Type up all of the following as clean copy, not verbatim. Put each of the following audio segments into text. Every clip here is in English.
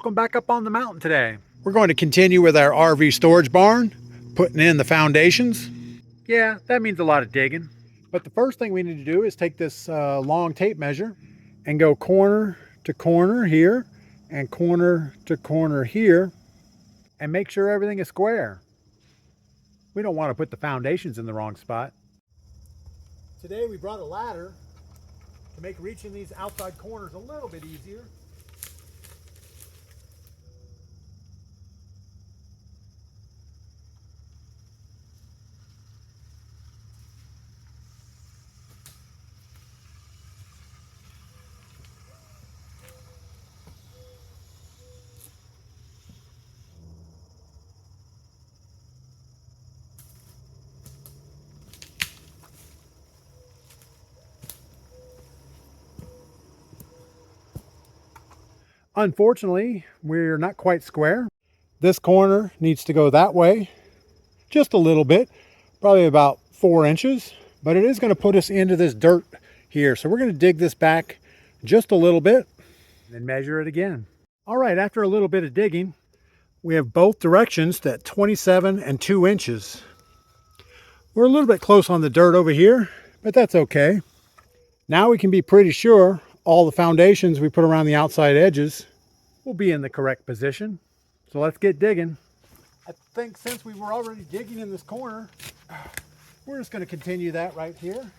welcome back up on the mountain today. We're going to continue with our RV storage barn, putting in the foundations. Yeah, that means a lot of digging. But the first thing we need to do is take this long tape measure and go corner to corner here and corner to corner here and make sure everything is square. We don't want to put the foundations in the wrong spot. Today we brought a ladder to make reaching these outside corners a little bit easier. Unfortunately, we're not quite square. This corner needs to go that way just a little bit, probably about 4 inches, but it is going to put us into this dirt here. So we're going to dig this back just a little bit and measure it again. All right, after a little bit of digging, we have both directions at 27 and 2 inches. We're a little bit close on the dirt over here, but that's okay. Now we can be pretty sure all the foundations we put around the outside edges will be in the correct position. So let's get digging. I think since we were already digging in this corner, we're just going to continue that right here.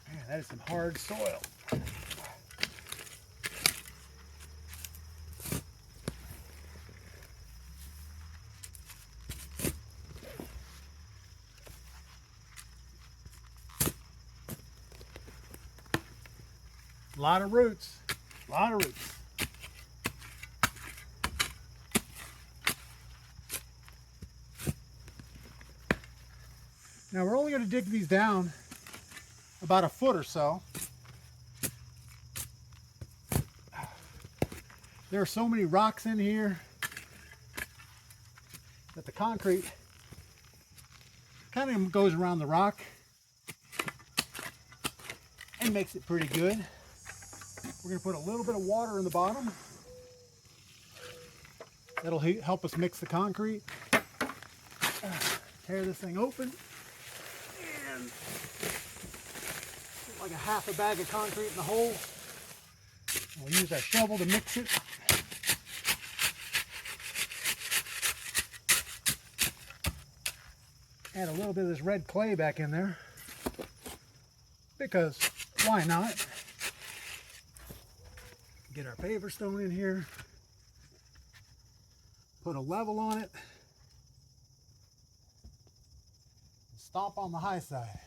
Man, that is some hard soil. A lot of roots, a lot of roots. Now we're only going to dig these down about a foot or so. There are so many rocks in here that the concrete kind of goes around the rock and makes it pretty good. We're going to put a little bit of water in the bottom. That'll help us mix the concrete. Tear this thing open. And put like a half a bag of concrete in the hole. We'll use our shovel to mix it. Add a little bit of this red clay back in there. Because why not? Get our paver stone in here, put a level on it, and stomp on the high side.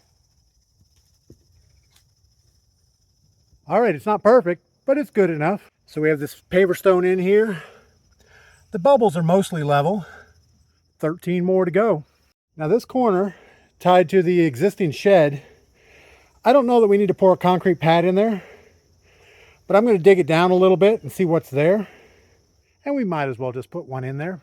All right, it's not perfect, but it's good enough. So we have this paver stone in here. The bubbles are mostly level, 13 more to go. Now this corner tied to the existing shed, I don't know that we need to pour a concrete pad in there. But I'm going to dig it down a little bit and see what's there. And we might as well just put one in there.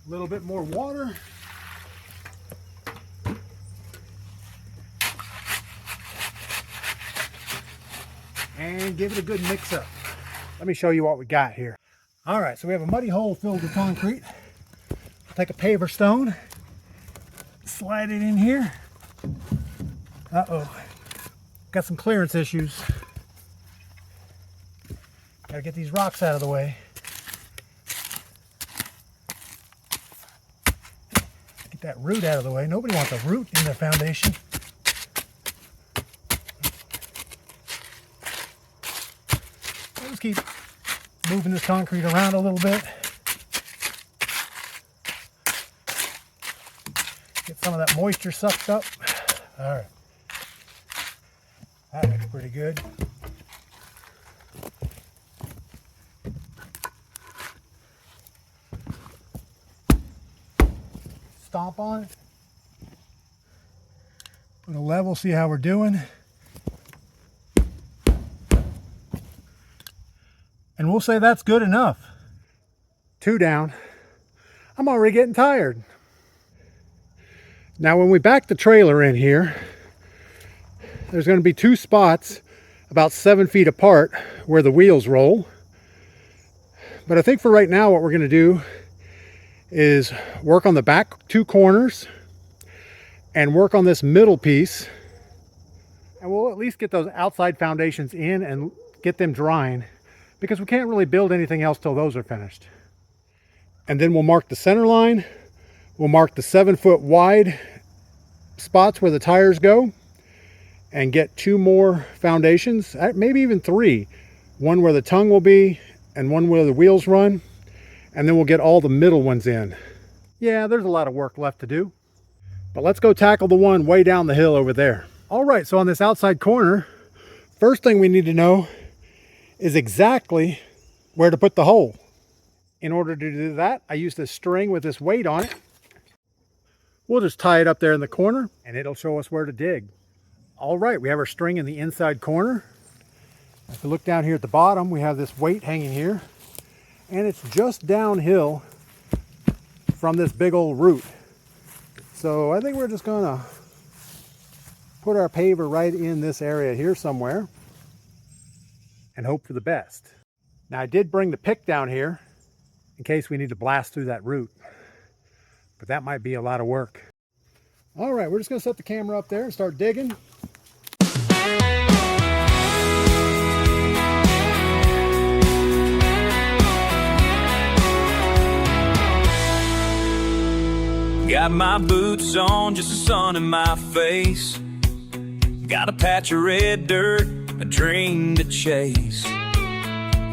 A little bit more water. And give it a good mix up. Let me show you what we got here. All right, so we have a muddy hole filled with concrete. I'll take a paver stone, slide it in here. Uh-oh, got some clearance issues. Gotta get these rocks out of the way. That root out of the way. Nobody wants a root in their foundation. Let's keep moving this concrete around a little bit. Get some of that moisture sucked up. All right. That looks pretty good. stomp on it. Put a level, see how we're doing. And we'll say that's good enough. 2 down. I'm already getting tired. Now when we back the trailer in here, there's going to be 2 spots about 7 feet apart where the wheels roll. But I think for right now what we're going to do is work on the back 2 corners and work on this middle piece. And we'll at least get those outside foundations in and get them drying, because we can't really build anything else till those are finished. And then we'll mark the center line. We'll mark the 7-foot wide spots where the tires go and get 2 more foundations, maybe even 3. One where the tongue will be and one where the wheels run. And then we'll get all the middle ones in. Yeah, there's a lot of work left to do. But let's go tackle the one way down the hill over there. All right, so on this outside corner, first thing we need to know is exactly where to put the hole. In order to do that, I used this string with this weight on it. We'll just tie it up there in the corner and it'll show us where to dig. All right, we have our string in the inside corner. If we look down here at the bottom, we have this weight hanging here, and it's just downhill from this big old root. So I think we're just gonna put our paver right in this area here somewhere and hope for the best. Now I did bring the pick down here in case we need to blast through that root, but that might be a lot of work. All right, we're just gonna set the camera up there and start digging. Got my boots on, just the sun in my face. Got a patch of red dirt, a dream to chase.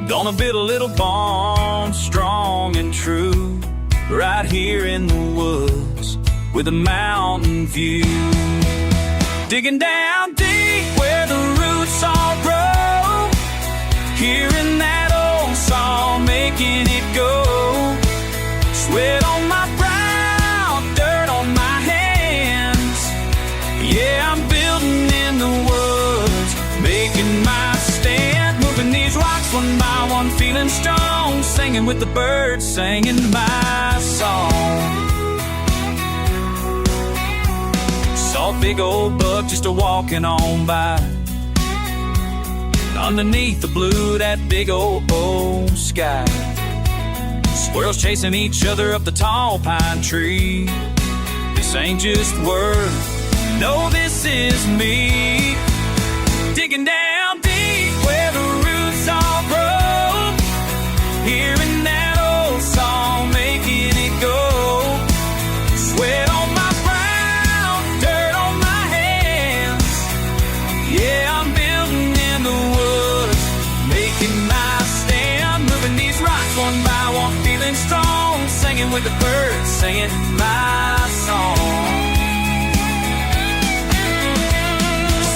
Gonna build a little barn, strong and true, right here in the woods with a mountain view. Digging down deep where the roots all grow, hearing that old song, making it go. Sweat on my brow, dirt on my hands. Yeah, I'm building in the woods, making my stand. Moving these rocks one by one, feeling strong. Singing with the birds, singing my song. Saw a big old buck just a-walking on by. Underneath the blue, that big old sky. Squirrels chasing each other up the tall pine tree. This ain't just words, no, this is me. Digging down deep where the roots all grow, hearing that old song, making it go. Sweat on my brow, dirt on my hands. Yeah, I'm building in the woods, making my stand. Moving these rocks one by one, feeling strong. Singing with the birds, singing my song.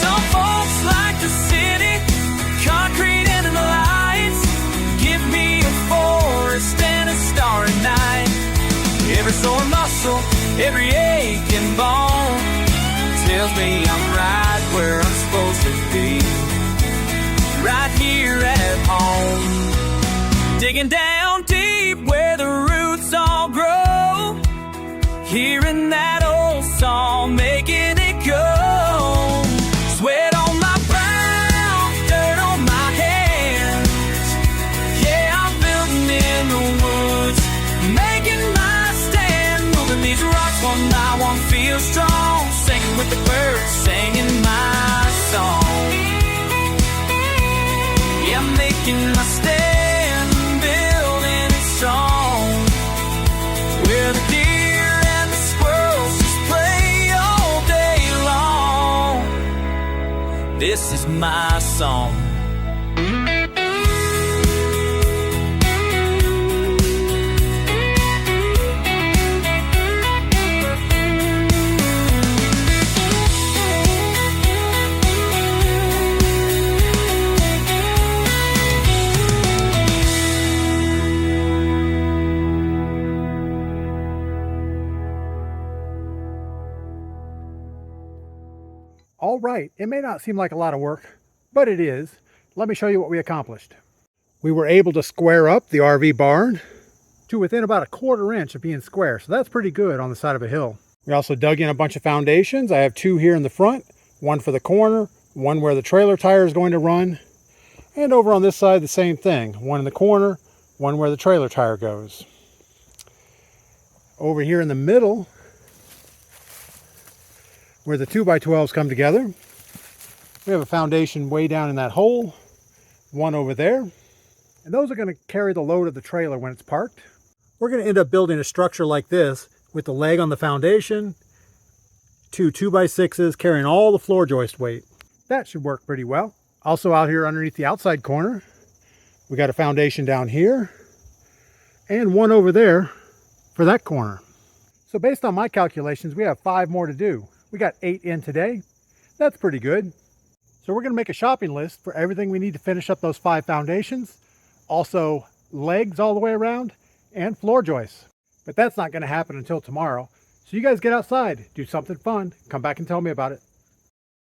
Some folks like the city, concrete and the lights. Give me a forest and a starry night. Every sore muscle, every aching bone tells me I'm right where I'm supposed to be, right here at home. Digging down deep where the roots all grow, hearing that old song, making it go. Sweat on my brow, dirt on my hands. Yeah, I'm building in the woods, making my stand. Moving these rocks one by one, feel strong. Singing with the birds, singing my song. Yeah, I'm making my stand, building it strong. Where the deer and the squirrels just play all day long. This is my song. right, it may not seem like a lot of work, but it is. Let me show you what we accomplished. We were able to square up the RV barn to within about 1/4 inch of being square, so that's pretty good on the side of a hill. We also dug in a bunch of foundations. I have 2 here in the front, one for the corner, one where the trailer tire is going to run, and over on this side the same thing, one in the corner, one where the trailer tire goes. Over here in the middle, where the 2x12s come together, we have a foundation way down in that hole, one over there, and those are going to carry the load of the trailer when it's parked. We're going to end up building a structure like this with the leg on the foundation, 2 2x6s carrying all the floor joist weight. That should work pretty well. Also out here underneath the outside corner, we got a foundation down here and one over there for that corner. So based on my calculations, we have 5 more to do. We got 8 in today. That's pretty good. So we're going to make a shopping list for everything we need to finish up those 5 foundations. Also legs all the way around and floor joists. But that's not going to happen until tomorrow. So you guys get outside, do something fun, come back and tell me about it.